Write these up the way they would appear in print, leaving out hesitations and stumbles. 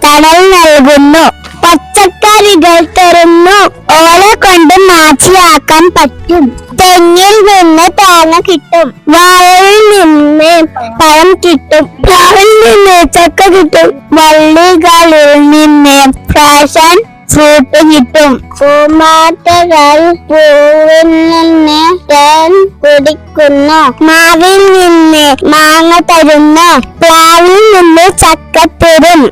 തണൽ നൽകുന്നു, പച്ചക്കറികൾ തരുന്നു, ഓളെ കൊണ്ട് മാച്ചിയാക്കാൻ പറ്റും. തെങ്ങിൽ നിന്ന് തേങ്ങ കിട്ടും, വാഴയിൽ നിന്ന് പഴം കിട്ടും, പ്ലാവിൽ നിന്ന് ചക്ക കിട്ടും, വള്ളികളിൽ നിന്ന് ഫാഷൻ ഫ്രൂട്ട് കിട്ടും. പൂമാറ്റകൾ പൂവിൽ നിന്ന് തേൻ കുടിക്കുന്നു, മാവിൽ നിന്ന് മാങ്ങ തരുന്നു, പ്ലാവിൽ നിന്ന് ചക്ക തരും,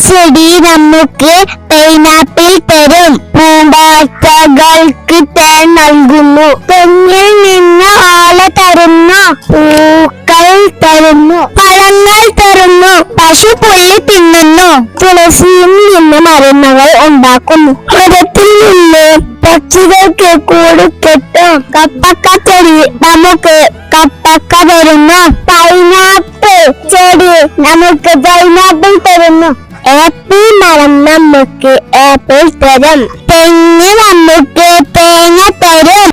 ചെടി നമുക്ക് പൈനാപ്പിൾ തരും, പൂമ്പാറ്റകൾക്ക് തേൻ നൽകുന്നു, തെങ്ങിൽ നിന്ന് ഓല തരുന്നു, പൂക്കൾ തരുന്നു, പഴങ്ങൾ തരുന്നു, പശു പുല്ല് തിന്നുന്നു, തുളസിയിൽ നിന്ന് മരുന്നുകൾ ഉണ്ടാക്കുന്നു, മരത്തിൽ നിന്ന് പക്ഷികൾക്ക് കൂട് കെട്ടും, കപ്പക്ക ചെടി നമുക്ക് കപ്പക്ക തരുന്നു, പൈനാപ്പിൾ ചെടി നമുക്ക് പൈനാപ്പിൾ തരുന്നു, ആപ്പിൾ മരം നമുക്ക് ആപ്പിൾ തരും, തെങ്ങ് നമുക്ക് തേങ്ങ തരും,